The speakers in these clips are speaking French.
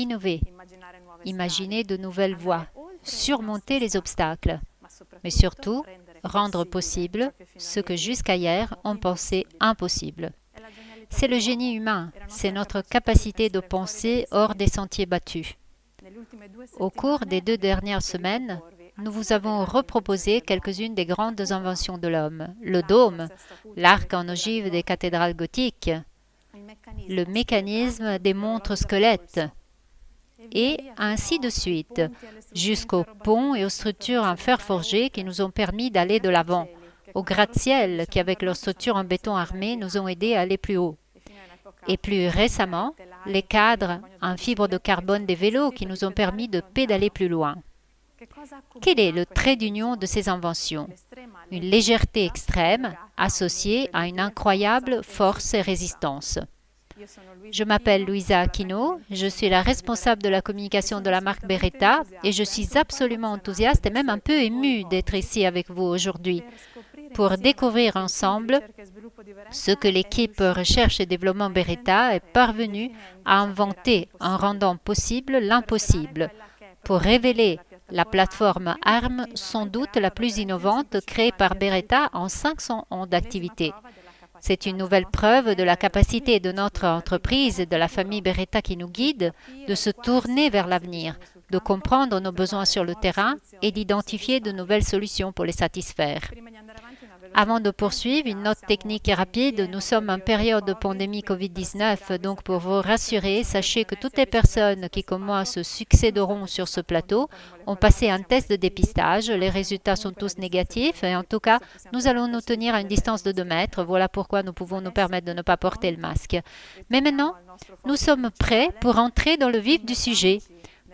innover, imaginer de nouvelles voies, surmonter les obstacles, mais surtout rendre possible ce que jusqu'à hier on pensait impossible. C'est le génie humain, c'est notre capacité de penser hors des sentiers battus. Au cours des 2 dernières semaines, nous vous avons reproposé quelques-unes des grandes inventions de l'homme. Le dôme, l'arc en ogive des cathédrales gothiques, le mécanisme des montres squelettes, et ainsi de suite, jusqu'aux ponts et aux structures en fer forgé qui nous ont permis d'aller de l'avant, aux gratte-ciel qui, avec leurs structures en béton armé, nous ont aidés à aller plus haut. Et plus récemment, les cadres en fibre de carbone des vélos qui nous ont permis de pédaler plus loin. Quel est le trait d'union de ces inventions? Une légèreté extrême associée à une incroyable force et résistance. Je m'appelle Luisa Aquino, je suis la responsable de la communication de la marque Beretta et je suis absolument enthousiaste et même un peu émue d'être ici avec vous aujourd'hui pour découvrir ensemble ce que l'équipe recherche et développement Beretta est parvenue à inventer en rendant possible l'impossible, pour révéler la plateforme ARM, sans doute la plus innovante créée par Beretta en 500 ans d'activité. C'est une nouvelle preuve de la capacité de notre entreprise et de la famille Beretta qui nous guide de se tourner vers l'avenir, de comprendre nos besoins sur le terrain et d'identifier de nouvelles solutions pour les satisfaire. Avant de poursuivre, une note technique et rapide, nous sommes en période de pandémie Covid-19, donc pour vous rassurer, sachez que toutes les personnes qui comme moi se succéderont sur ce plateau ont passé un test de dépistage, les résultats sont tous négatifs et en tout cas, nous allons nous tenir à une distance de 2 mètres, voilà pourquoi nous pouvons nous permettre de ne pas porter le masque. Mais maintenant, nous sommes prêts pour entrer dans le vif du sujet.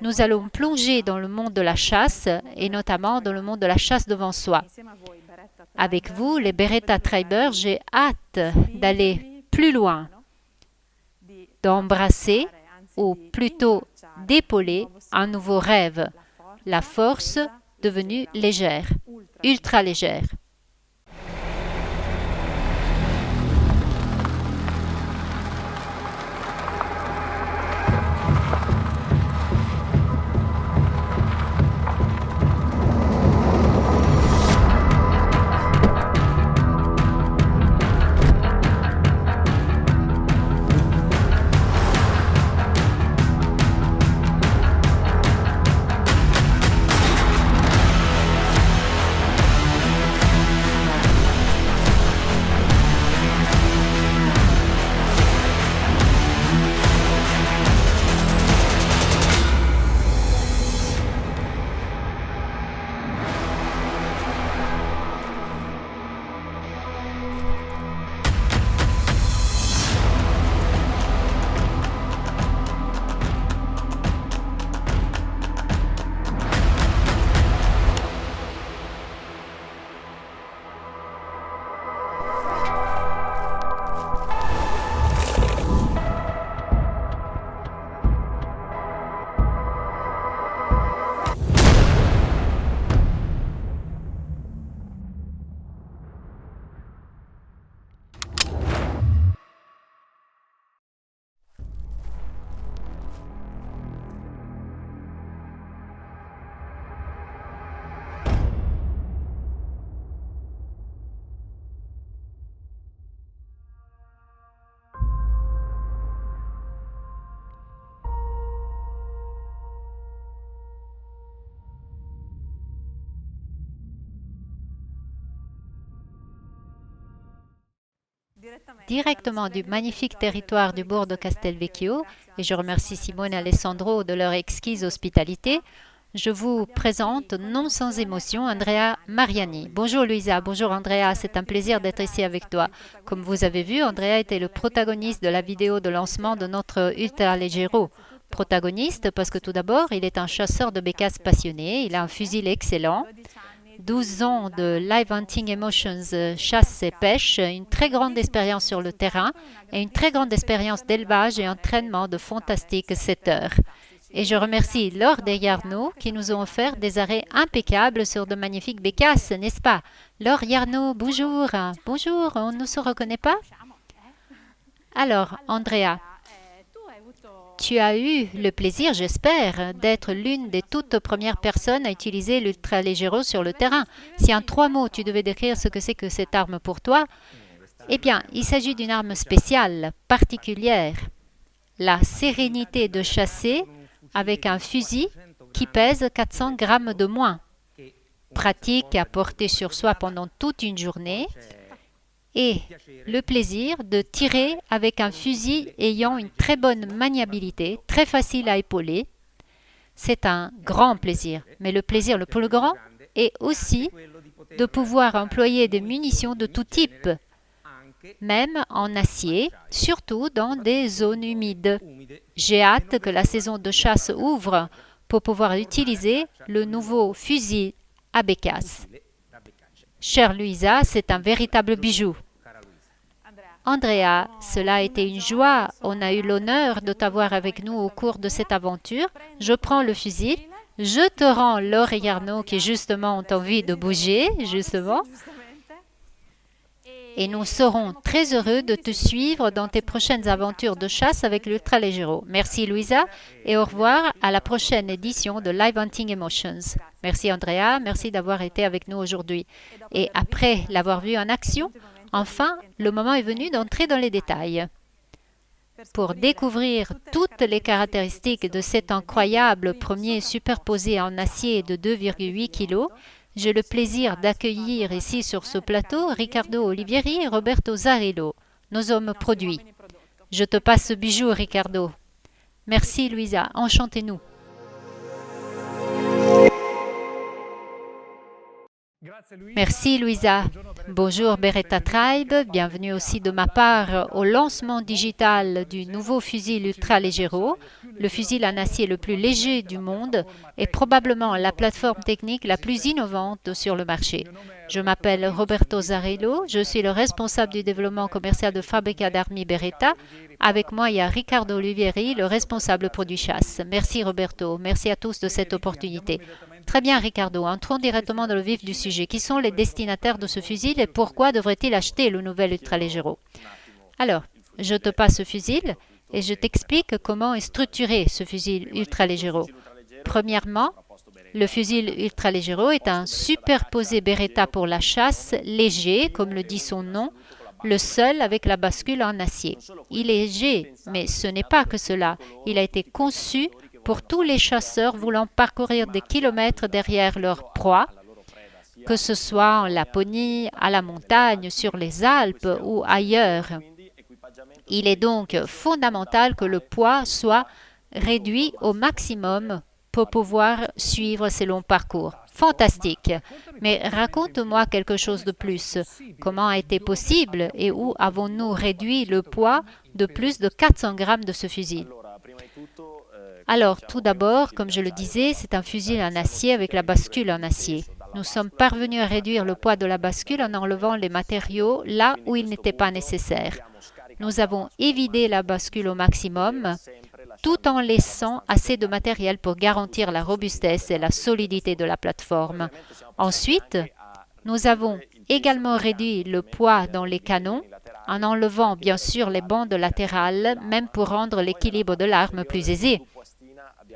Nous allons plonger dans le monde de la chasse et notamment dans le monde de la chasse devant soi. Avec vous, les Beretta Triber, j'ai hâte d'aller plus loin, d'embrasser ou plutôt d'épauler un nouveau rêve, la force devenue légère, ultra légère. Directement du magnifique territoire du bourg de Castelvecchio, et je remercie Simone et Alessandro de leur exquise hospitalité, je vous présente, non sans émotion, Andrea Mariani. Bonjour Luisa, bonjour Andrea, c'est un plaisir d'être ici avec toi. Comme vous avez vu, Andrea était le protagoniste de la vidéo de lancement de notre Ultra Leggero. Protagoniste parce que tout d'abord, il est un chasseur de bécasses passionné, il a un fusil excellent, 12 ans de Live Hunting Emotions, chasse et pêche, une très grande expérience sur le terrain et une très grande expérience d'élevage et entraînement de fantastiques setters. Et je remercie Laure et Yarno qui nous ont offert des arrêts impeccables sur de magnifiques bécasses, n'est-ce pas? Laure, Yarno, bonjour. Bonjour, on ne se reconnaît pas? Alors, Andrea, Tu as eu le plaisir, j'espère, d'être l'une des toutes premières personnes à utiliser l'Ultraleggero sur le terrain. Si en 3 mots tu devais décrire ce que c'est que cette arme pour toi, eh bien, il s'agit d'une arme spéciale, particulière. La sérénité de chasser avec un fusil qui pèse 400 grammes de moins. Pratique à porter sur soi pendant toute une journée. Et le plaisir de tirer avec un fusil ayant une très bonne maniabilité, très facile à épauler. C'est un grand plaisir. Mais le plaisir le plus grand est aussi de pouvoir employer des munitions de tout type, même en acier, surtout dans des zones humides. J'ai hâte que la saison de chasse ouvre pour pouvoir utiliser le nouveau fusil à bécasse. Chère Luisa, c'est un véritable bijou. Andrea, cela a été une joie. On a eu l'honneur de t'avoir avec nous au cours de cette aventure. Je prends le fusil, je te rends l'Oriarno qui justement ont envie de bouger, justement. Et nous serons très heureux de te suivre dans tes prochaines aventures de chasse avec l'Ultraleggero. Merci Luisa et au revoir à la prochaine édition de Live Hunting Emotions. Merci Andrea, merci d'avoir été avec nous aujourd'hui. Et après l'avoir vu en action, enfin, le moment est venu d'entrer dans les détails. Pour découvrir toutes les caractéristiques de cet incroyable premier superposé en acier de 2,8 kg, j'ai le plaisir d'accueillir ici sur ce plateau Riccardo Olivieri et Roberto Zarillo, nos hommes produits. Je te passe ce bijou, Riccardo. Merci, Luisa. Enchantez-nous. Merci, Luisa. Bonjour, Beretta Tribe. Bienvenue aussi de ma part au lancement digital du nouveau fusil Ultraleggero, le fusil en acier le plus léger du monde et probablement la plateforme technique la plus innovante sur le marché. Je m'appelle Roberto Zarillo, je suis le responsable du développement commercial de Fabbrica d'Armi Beretta. Avec moi, il y a Riccardo Olivieri, le responsable produit chasse. Merci Roberto, merci à tous de cette opportunité. Très bien Riccardo, entrons directement dans le vif du sujet. Qui sont les destinataires de ce fusil et pourquoi devraient-ils acheter le nouvel Ultraleggero? Alors, je te passe ce fusil et je t'explique comment est structuré ce fusil Ultraleggero. Premièrement, le fusil Ultraleggero est un superposé Beretta pour la chasse, léger, comme le dit son nom, le seul avec la bascule en acier. Il est léger, mais ce n'est pas que cela. Il a été conçu pour tous les chasseurs voulant parcourir des kilomètres derrière leur proie, que ce soit en Laponie, à la montagne, sur les Alpes ou ailleurs. Il est donc fondamental que le poids soit réduit au maximum pour pouvoir suivre ces longs parcours. Fantastique! Mais raconte-moi quelque chose de plus. Comment a été possible et où avons-nous réduit le poids de plus de 400 grammes de ce fusil? Alors, tout d'abord, comme je le disais, c'est un fusil en acier avec la bascule en acier. Nous sommes parvenus à réduire le poids de la bascule en enlevant les matériaux là où il n'était pas nécessaire. Nous avons évidé la bascule au maximum, tout en laissant assez de matériel pour garantir la robustesse et la solidité de la plateforme. Ensuite, nous avons également réduit le poids dans les canons, en enlevant bien sûr les bandes latérales, même pour rendre l'équilibre de l'arme plus aisé.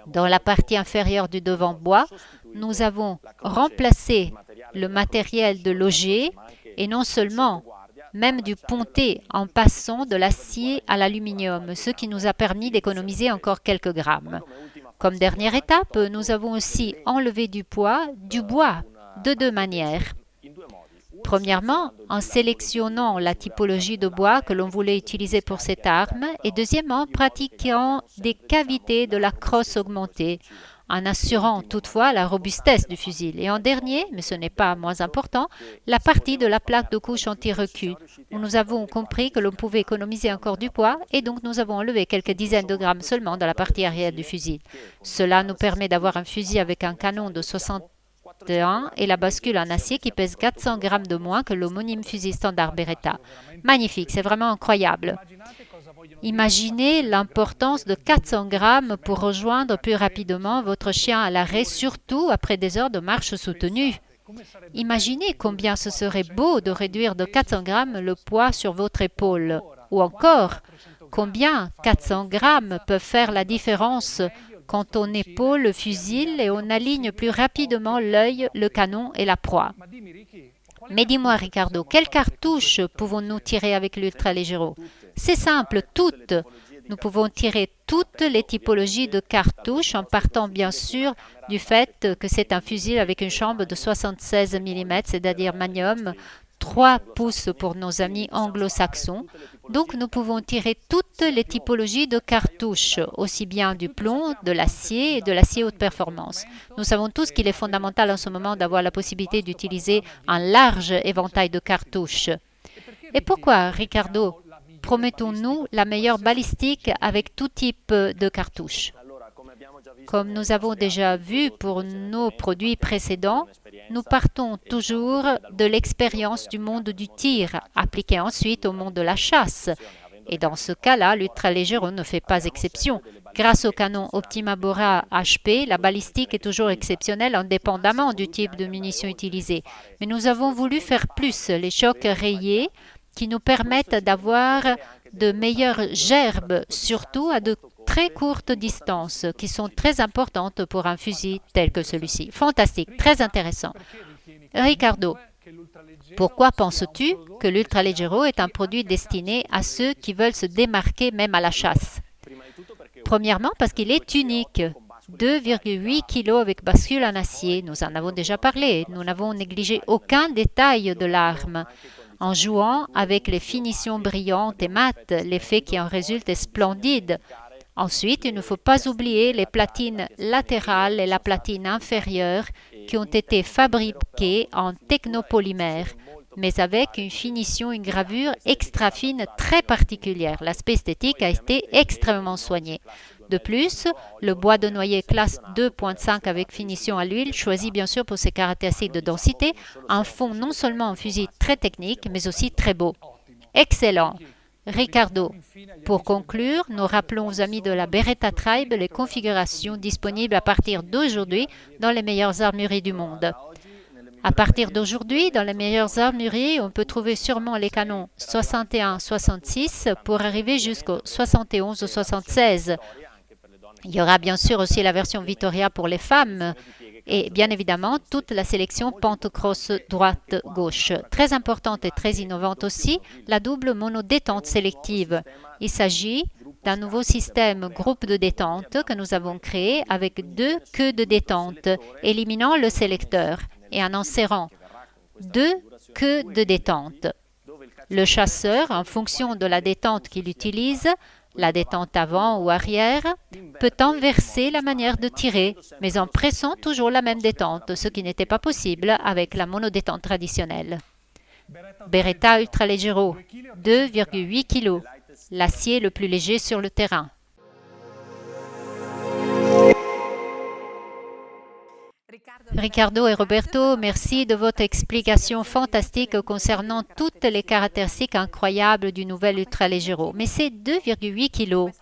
Dans la partie inférieure du devant-bois, nous avons remplacé le matériel de loger et non seulement, même du ponté en passant de l'acier à l'aluminium, ce qui nous a permis d'économiser encore quelques grammes. Comme dernière étape, nous avons aussi enlevé du poids du bois de 2 manières. Premièrement, en sélectionnant la typologie de bois que l'on voulait utiliser pour cette arme et deuxièmement, pratiquant des cavités de la crosse augmentée, en assurant toutefois la robustesse du fusil. Et en dernier, mais ce n'est pas moins important, la partie de la plaque de couche anti-recul, où nous avons compris que l'on pouvait économiser encore du poids et donc nous avons enlevé quelques dizaines de grammes seulement dans la partie arrière du fusil. Cela nous permet d'avoir un fusil avec un canon de 61 et la bascule en acier qui pèse 400 grammes de moins que l'homonyme fusil standard Beretta. Magnifique, c'est vraiment incroyable. Imaginez l'importance de 400 grammes pour rejoindre plus rapidement votre chien à l'arrêt, surtout après des heures de marche soutenue. Imaginez combien ce serait beau de réduire de 400 grammes le poids sur votre épaule. Ou encore, combien 400 grammes peuvent faire la différence quand on épaule le fusil et on aligne plus rapidement l'œil, le canon et la proie. Mais dis-moi, Ricardo, quelles cartouches pouvons-nous tirer avec l'Ultraleggero? C'est simple, toutes. Nous pouvons tirer toutes les typologies de cartouches en partant bien sûr du fait que c'est un fusil avec une chambre de 76 mm, c'est-à-dire Magnum, 3 pouces pour nos amis anglo-saxons. Donc nous pouvons tirer toutes les typologies de cartouches, aussi bien du plomb, de l'acier et de l'acier haute performance. Nous savons tous qu'il est fondamental en ce moment d'avoir la possibilité d'utiliser un large éventail de cartouches. Et pourquoi, Ricardo, promettons-nous la meilleure balistique avec tout type de cartouches? Comme nous avons déjà vu pour nos produits précédents, nous partons toujours de l'expérience du monde du tir, appliquée ensuite au monde de la chasse. Et dans ce cas-là, l'Ultraleggero ne fait pas exception. Grâce au canon Optima Bora HP, la balistique est toujours exceptionnelle indépendamment du type de munitions utilisées. Mais nous avons voulu faire plus, les chocs rayés, qui nous permettent d'avoir de meilleures gerbes, surtout à de très courtes distances, qui sont très importantes pour un fusil tel que celui-ci. Fantastique, très intéressant. Ricardo, pourquoi penses-tu que l'Ultraleggero est un produit destiné à ceux qui veulent se démarquer même à la chasse? Premièrement, parce qu'il est unique. 2,8 kg avec bascule en acier, nous en avons déjà parlé. Nous n'avons négligé aucun détail de l'arme. En jouant avec les finitions brillantes et mates, l'effet qui en résulte est splendide. Ensuite, il ne faut pas oublier les platines latérales et la platine inférieure qui ont été fabriquées en technopolymère, mais avec une finition, une gravure extra fine très particulière. L'aspect esthétique a été extrêmement soigné. De plus, le bois de noyer classe 2.5 avec finition à l'huile, choisi bien sûr pour ses caractéristiques de densité, en font non seulement un fusil très technique, mais aussi très beau. Excellent! Ricardo, pour conclure, nous rappelons aux amis de la Beretta Tribe les configurations disponibles à partir d'aujourd'hui dans les meilleures armureries du monde. À partir d'aujourd'hui, dans les meilleures armureries, on peut trouver sûrement les canons 61-66 pour arriver jusqu'au 71-76. Il y aura bien sûr aussi la version Vittoria pour les femmes et bien évidemment toute la sélection pente-crosse droite-gauche. Très importante et très innovante aussi, la double monodétente sélective. Il s'agit d'un nouveau système groupe de détente que nous avons créé avec 2 queues de détente, éliminant le sélecteur et en insérant 2 queues de détente. Le chasseur, en fonction de la détente qu'il utilise, la détente avant ou arrière, peut inverser la manière de tirer, mais en pressant toujours la même détente, ce qui n'était pas possible avec la monodétente traditionnelle. Beretta Ultraleggero, 2,8 kg, l'acier le plus léger sur le terrain. Ricardo et Roberto, merci de votre explication fantastique concernant toutes les caractéristiques incroyables du nouvel Ultraleggero. Mais c'est 2,8 kg.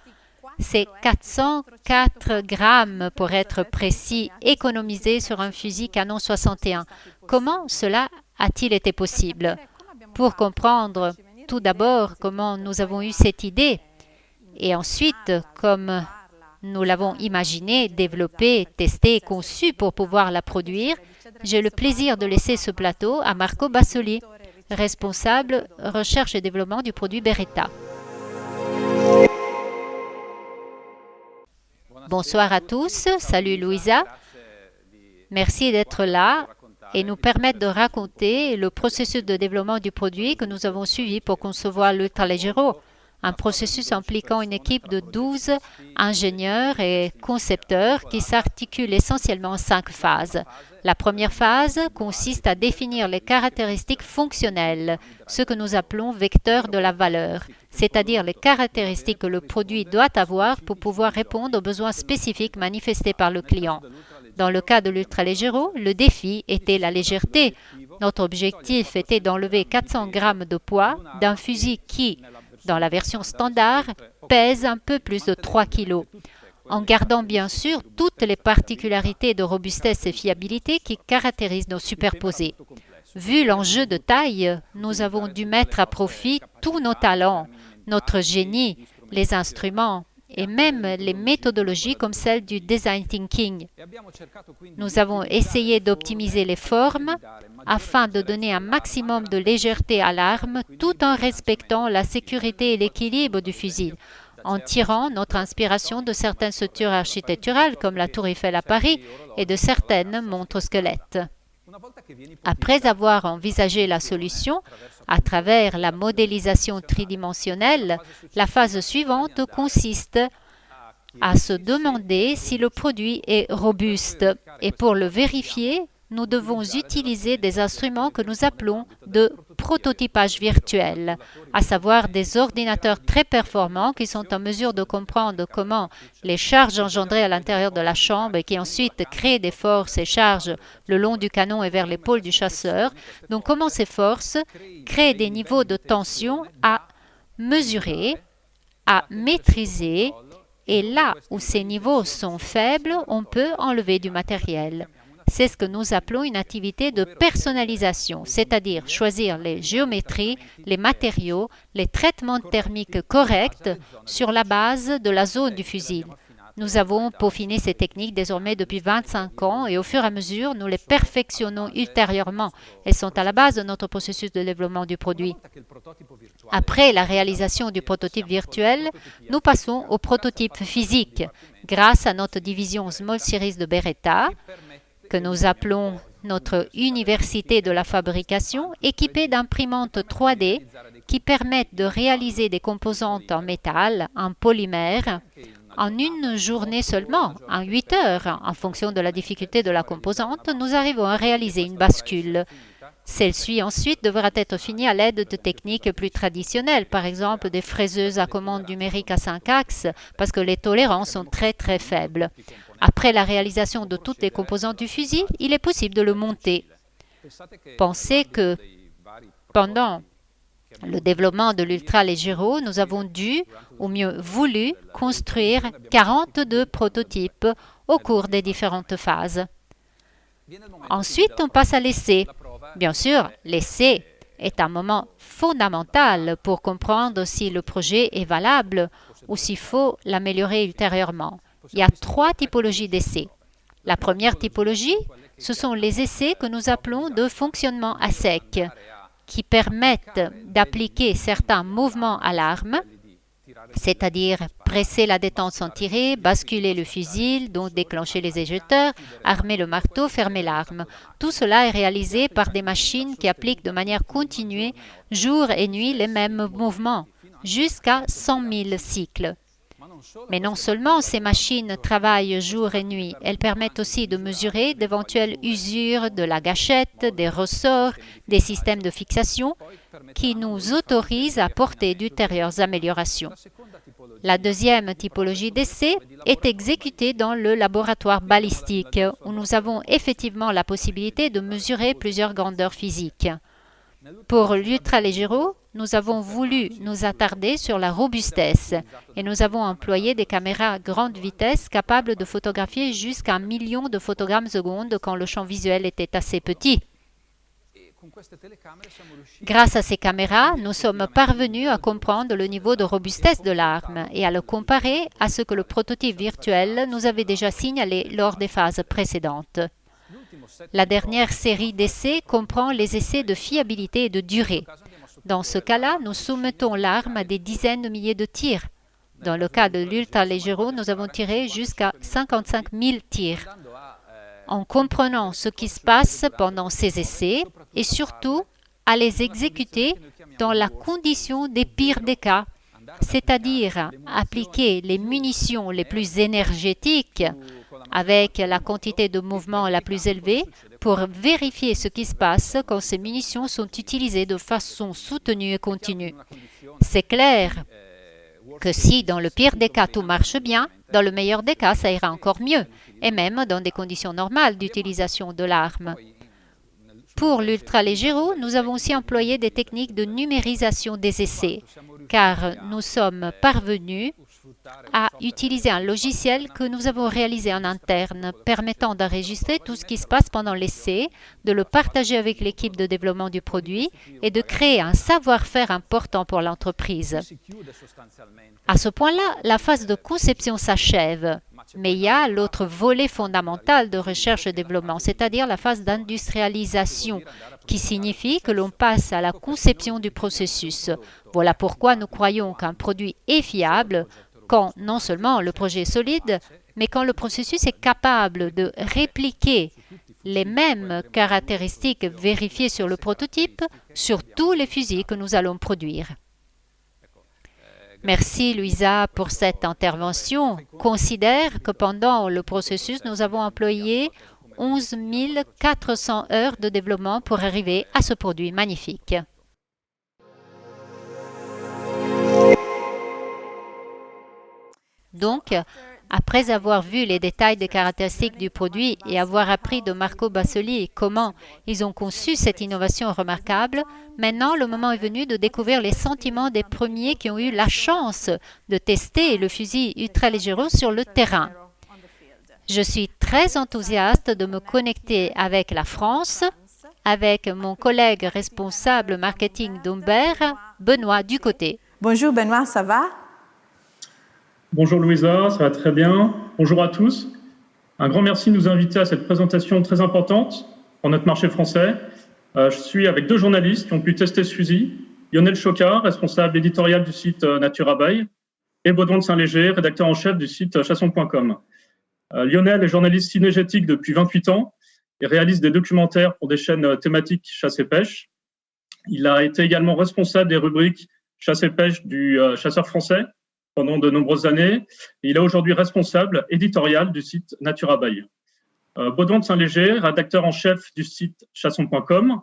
C'est 404 grammes pour être précis, économisés sur un fusil canon 61. Comment cela a-t-il été possible? Pour comprendre tout d'abord comment nous avons eu cette idée et ensuite comme nous l'avons imaginé, développé, testé et conçu pour pouvoir la produire, j'ai le plaisir de laisser ce plateau à Marco Bassoli, responsable recherche et développement du produit Beretta. Bonsoir à tous, salut Louisa. Merci d'être là et nous permettre de raconter le processus de développement du produit que nous avons suivi pour concevoir l'Ultraleggero. Un processus impliquant une équipe de 12 ingénieurs et concepteurs qui s'articule essentiellement en 5 phases. La première phase consiste à définir les caractéristiques fonctionnelles, ce que nous appelons vecteurs de la valeur, c'est-à-dire les caractéristiques que le produit doit avoir pour pouvoir répondre aux besoins spécifiques manifestés par le client. Dans le cas de l'Ultraleggero, le défi était la légèreté. Notre objectif était d'enlever 400 grammes de poids d'un fusil qui, dans la version standard, pèse un peu plus de 3 kg, en gardant bien sûr toutes les particularités de robustesse et fiabilité qui caractérisent nos superposés. Vu l'enjeu de taille, nous avons dû mettre à profit tous nos talents, notre génie les instruments et même les méthodologies comme celle du design thinking. Nous avons essayé d'optimiser les formes afin de donner un maximum de légèreté à l'arme tout en respectant la sécurité et l'équilibre du fusil, en tirant notre inspiration de certaines structures architecturales comme la Tour Eiffel à Paris et de certaines montres squelettes. Après avoir envisagé la solution à travers la modélisation tridimensionnelle, la phase suivante consiste à se demander si le produit est robuste. Et pour le vérifier, nous devons utiliser des instruments que nous appelons de prototypage virtuel, à savoir des ordinateurs très performants qui sont en mesure de comprendre comment les charges engendrées à l'intérieur de la chambre et qui ensuite créent des forces et charges le long du canon et vers l'épaule du chasseur. Donc comment ces forces créent des niveaux de tension à mesurer, à maîtriser, et là où ces niveaux sont faibles, on peut enlever du matériel. C'est ce que nous appelons une activité de personnalisation, c'est-à-dire choisir les géométries, les matériaux, les traitements thermiques corrects sur la base de la zone du fusil. Nous avons peaufiné ces techniques désormais depuis 25 ans et au fur et à mesure, nous les perfectionnons ultérieurement. Elles sont à la base de notre processus de développement du produit. Après la réalisation du prototype virtuel, nous passons au prototype physique grâce à notre division Small Series de Beretta, que nous appelons notre université de la fabrication, équipée d'imprimantes 3D qui permettent de réaliser des composantes en métal, en polymère, en une journée seulement, en 8 heures. En fonction de la difficulté de la composante, nous arrivons à réaliser une bascule. Celle-ci ensuite devra être finie à l'aide de techniques plus traditionnelles, par exemple des fraiseuses à commande numérique à 5 axes, parce que les tolérances sont très faibles. Après la réalisation de toutes les composantes du fusil, il est possible de le monter. Pensez que pendant le développement de l'Ultra Leggero, nous avons dû, ou mieux voulu, construire 42 prototypes au cours des différentes phases. Ensuite, on passe à l'essai. Bien sûr, l'essai est un moment fondamental pour comprendre si le projet est valable ou s'il faut l'améliorer ultérieurement. Il y a 3 typologies d'essais. La première typologie, ce sont les essais que nous appelons de fonctionnement à sec, qui permettent d'appliquer certains mouvements à l'arme, c'est-à-dire presser la détente sans tirer, basculer le fusil, donc déclencher les éjetteurs, armer le marteau, fermer l'arme. Tout cela est réalisé par des machines qui appliquent de manière continue, jour et nuit, les mêmes mouvements, jusqu'à 100 000 cycles. Mais non seulement ces machines travaillent jour et nuit, elles permettent aussi de mesurer d'éventuelles usures de la gâchette, des ressorts, des systèmes de fixation qui nous autorisent à apporter d'ultérieures améliorations. La deuxième typologie d'essai est exécutée dans le laboratoire balistique, où nous avons effectivement la possibilité de mesurer plusieurs grandeurs physiques. Pour l'Ultra Leggero, nous avons voulu nous attarder sur la robustesse et nous avons employé des caméras à grande vitesse capables de photographier jusqu'à 1 million de photogrammes seconde quand le champ visuel était assez petit. Grâce à ces caméras, nous sommes parvenus à comprendre le niveau de robustesse de l'arme et à le comparer à ce que le prototype virtuel nous avait déjà signalé lors des phases précédentes. La dernière série d'essais comprend les essais de fiabilité et de durée. Dans ce cas-là, nous soumettons l'arme à des dizaines de milliers de tirs. Dans le cas de l'Ultra Leggero, nous avons tiré jusqu'à 55 000 tirs. En comprenant ce qui se passe pendant ces essais et surtout à les exécuter dans la condition des pires des cas, c'est-à-dire appliquer les munitions les plus énergétiques avec la quantité de mouvement la plus élevée pour vérifier ce qui se passe quand ces munitions sont utilisées de façon soutenue et continue. C'est clair que si dans le pire des cas tout marche bien, dans le meilleur des cas ça ira encore mieux, et même dans des conditions normales d'utilisation de l'arme. Pour l'Ultra Leggero, nous avons aussi employé des techniques de numérisation des essais, car nous sommes parvenus à utiliser un logiciel que nous avons réalisé en interne, permettant d'enregistrer tout ce qui se passe pendant l'essai, de le partager avec l'équipe de développement du produit et de créer un savoir-faire important pour l'entreprise. À ce point-là, la phase de conception s'achève, mais il y a l'autre volet fondamental de recherche et développement, c'est-à-dire la phase d'industrialisation, qui signifie que l'on passe à la conception du processus. Voilà pourquoi nous croyons qu'un produit est fiable quand non seulement le projet est solide, mais quand le processus est capable de répliquer les mêmes caractéristiques vérifiées sur le prototype sur tous les fusils que nous allons produire. Merci, Luisa, pour cette intervention. Considère que pendant le processus, nous avons employé 11 400 heures de développement pour arriver à ce produit magnifique. Donc, après avoir vu les détails des caractéristiques du produit et avoir appris de Marco Bassoli comment ils ont conçu cette innovation remarquable, maintenant le moment est venu de découvrir les sentiments des premiers qui ont eu la chance de tester le fusil ultra-légero sur le terrain. Je suis très enthousiaste de me connecter avec la France, avec mon collègue responsable marketing d'Humbert, Benoît Ducoté. Bonjour Benoît, ça va? Bonjour Louisa, ça va très bien. Bonjour à tous. Un grand merci de nous inviter à cette présentation très importante pour notre marché français. Je suis avec deux journalistes qui ont pu tester ce fusil. Lionel Choca, responsable éditorial du site Nature Abeille, et Baudouin de Saint-Léger, rédacteur en chef du site chasson.com. Lionel est journaliste cinégétique depuis 28 ans et réalise des documentaires pour des chaînes thématiques chasse et pêche. Il a été également responsable des rubriques chasse et pêche du Chasseur français pendant de nombreuses années. Et il est aujourd'hui responsable éditorial du site Nature Abeille. Baudouin de Saint-Léger, rédacteur en chef du site chasson.com.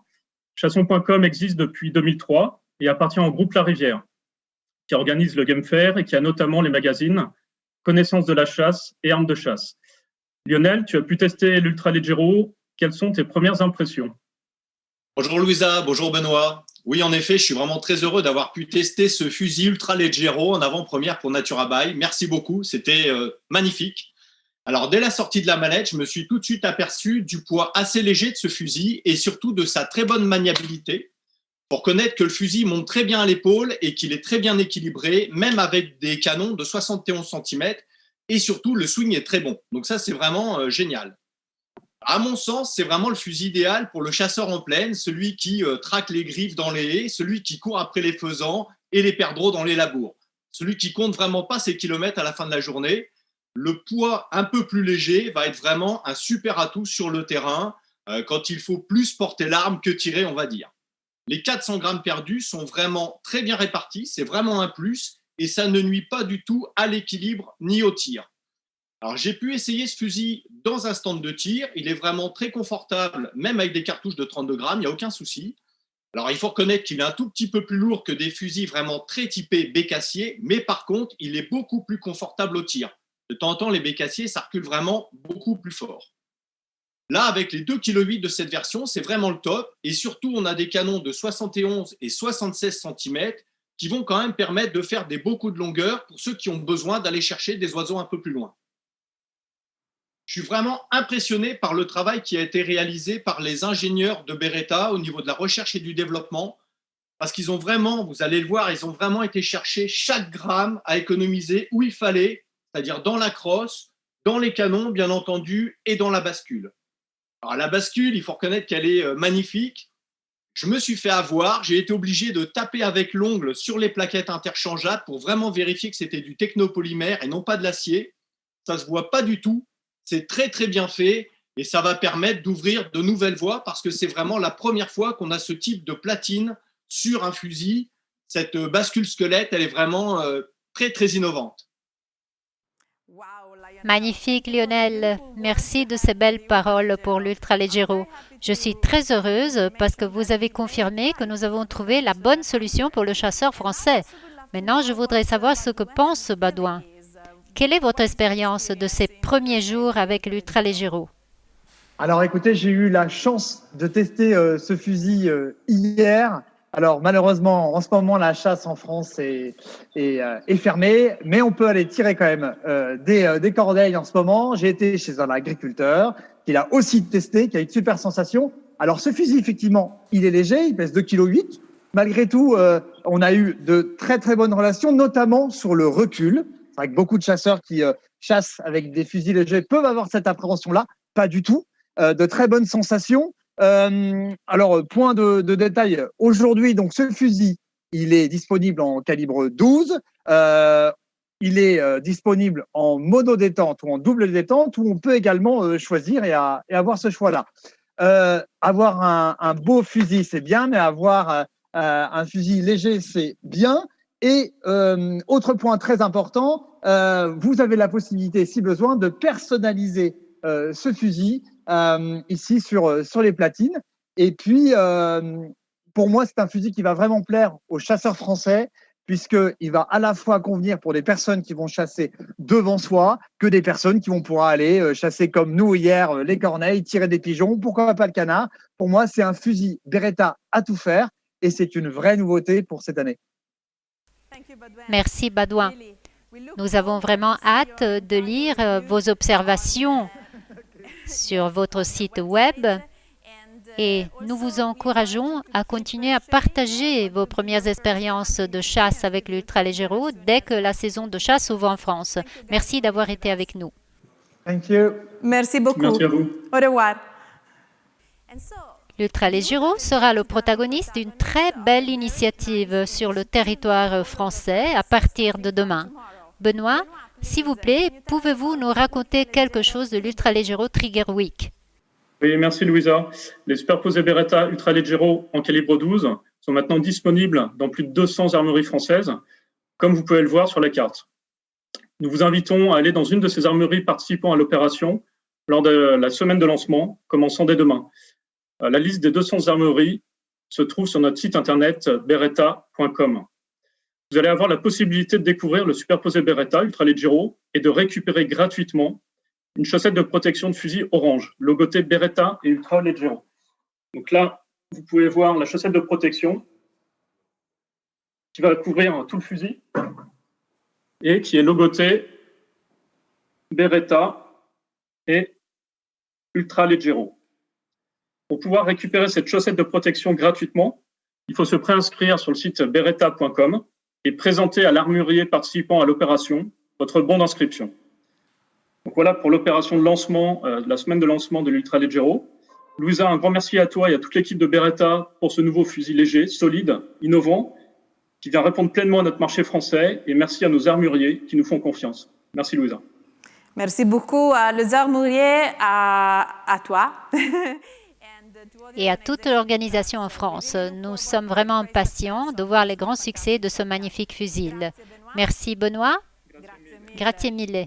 Chasson.com existe depuis 2003 et appartient au groupe La Rivière, qui organise le Game Fair et qui a notamment les magazines Connaissance de la chasse et Armes de chasse. Lionel, tu as pu tester l'Ultra Leggero. Quelles sont tes premières impressions? Bonjour Louisa, bonjour Benoît. Oui, en effet, je suis vraiment très heureux d'avoir pu tester ce fusil Ultra Leggero en avant-première pour Nature Abeille. Merci beaucoup, c'était magnifique. Alors, dès la sortie de la mallette, je me suis tout de suite aperçu du poids assez léger de ce fusil et surtout de sa très bonne maniabilité. Pour connaître que le fusil monte très bien à l'épaule et qu'il est très bien équilibré, même avec des canons de 71 cm. Et surtout, le swing est très bon. Donc ça, c'est vraiment génial. À mon sens, c'est vraiment le fusil idéal pour le chasseur en plaine, celui qui traque les griffes dans les haies, celui qui court après les faisans et les perdreaux dans les labours. Celui qui compte vraiment pas ses kilomètres à la fin de la journée. Le poids un peu plus léger va être vraiment un super atout sur le terrain quand il faut plus porter l'arme que tirer, on va dire. Les 400 grammes perdus sont vraiment très bien répartis, c'est vraiment un plus et ça ne nuit pas du tout à l'équilibre ni au tir. Alors, j'ai pu essayer ce fusil dans un stand de tir. Il est vraiment très confortable, même avec des cartouches de 32 grammes, il n'y a aucun souci. Alors, il faut reconnaître qu'il est un tout petit peu plus lourd que des fusils vraiment très typés bécassiers, mais par contre, il est beaucoup plus confortable au tir. De temps en temps, les bécassiers, ça recule vraiment beaucoup plus fort. Là, avec les 2,8 kg de cette version, c'est vraiment le top. Et surtout, on a des canons de 71 et 76 cm qui vont quand même permettre de faire des beaux coups de longueur pour ceux qui ont besoin d'aller chercher des oiseaux un peu plus loin. Je suis vraiment impressionné par le travail qui a été réalisé par les ingénieurs de Beretta au niveau de la recherche et du développement, parce qu'ils ont vraiment, vous allez le voir, ils ont vraiment été chercher chaque gramme à économiser où il fallait, c'est-à-dire dans la crosse, dans les canons, bien entendu, et dans la bascule. Alors la bascule, il faut reconnaître qu'elle est magnifique. Je me suis fait avoir, j'ai été obligé de taper avec l'ongle sur les plaquettes interchangeables pour vraiment vérifier que c'était du technopolymère et non pas de l'acier. Ça ne se voit pas du tout. C'est très, très bien fait et ça va permettre d'ouvrir de nouvelles voies parce que c'est vraiment la première fois qu'on a ce type de platine sur un fusil. Cette bascule squelette, elle est vraiment très, très innovante. Magnifique Lionel, merci de ces belles paroles pour l'Ultra Leggero. Je suis très heureuse parce que vous avez confirmé que nous avons trouvé la bonne solution pour le chasseur français. Maintenant, je voudrais savoir ce que pense Baudouin. Quelle est votre expérience de ces premiers jours avec l'Ultra Leggero? Alors écoutez, j'ai eu la chance de tester ce fusil hier Alors malheureusement, en ce moment, la chasse en France est fermée, mais on peut aller tirer quand même des corneilles en ce moment. J'ai été chez un agriculteur qui l'a aussi testé, qui a eu une super sensation. Alors ce fusil, effectivement, il est léger, il pèse 2,8 kg. Malgré tout, on a eu de très très bonnes relations, notamment sur le recul. C'est vrai que beaucoup de chasseurs qui chassent avec des fusils légers peuvent avoir cette appréhension-là. Pas du tout. De très bonnes sensations. Alors, point de détail, aujourd'hui, donc ce fusil, il est disponible en calibre 12. Il est disponible en mono-détente ou en double détente, où on peut également choisir et avoir ce choix-là. Avoir un beau fusil, c'est bien, mais avoir un fusil léger, c'est bien. Et autre point très important, vous avez la possibilité, si besoin, de personnaliser ce fusil ici sur les platines. Et puis, pour moi, c'est un fusil qui va vraiment plaire aux chasseurs français, puisqu'il va à la fois convenir pour des personnes qui vont chasser devant soi, que des personnes qui vont pouvoir aller chasser comme nous hier, les corneilles, tirer des pigeons, pourquoi pas le canard. Pour moi, c'est un fusil Beretta à tout faire et c'est une vraie nouveauté pour cette année. Merci Baudouin. Nous avons vraiment hâte de lire vos observations sur votre site web et nous vous encourageons à continuer à partager vos premières expériences de chasse avec l'Ultra Leggero dès que la saison de chasse ouvre en France. Merci d'avoir été avec nous. Thank you. Merci beaucoup. Merci à vous. Au revoir. L'Ultra Leggero sera le protagoniste d'une très belle initiative sur le territoire français à partir de demain. Benoît, s'il vous plaît, pouvez-vous nous raconter quelque chose de l'Ultra Leggero Trigger Week? Oui, merci Louisa. Les superposés Beretta Ultra Leggero en calibre 12 sont maintenant disponibles dans plus de 200 armeries françaises, comme vous pouvez le voir sur la carte. Nous vous invitons à aller dans une de ces armeries participant à l'opération lors de la semaine de lancement, commençant dès demain. La liste des 200 armeries se trouve sur notre site internet beretta.com. Vous allez avoir la possibilité de découvrir le superposé Beretta Ultra Leggero et de récupérer gratuitement une chaussette de protection de fusil orange, logoté Beretta et Ultra Leggero. Donc là, vous pouvez voir la chaussette de protection qui va couvrir tout le fusil et qui est logotée Beretta et Ultra Leggero. Pour pouvoir récupérer cette chaussette de protection gratuitement, il faut se préinscrire sur le site beretta.com et présenter à l'armurier participant à l'opération votre bon d'inscription. Donc voilà pour l'opération de lancement, la semaine de lancement de l'Ultra Leggero. Louisa, un grand merci à toi et à toute l'équipe de Beretta pour ce nouveau fusil léger, solide, innovant, qui vient répondre pleinement à notre marché français. Et merci à nos armuriers qui nous font confiance. Merci Louisa. Merci beaucoup à les armuriers, à toi. Et à toute l'organisation en France. Nous sommes vraiment impatients de voir les grands succès de ce magnifique fusil. Merci Benoît. Grazie mille.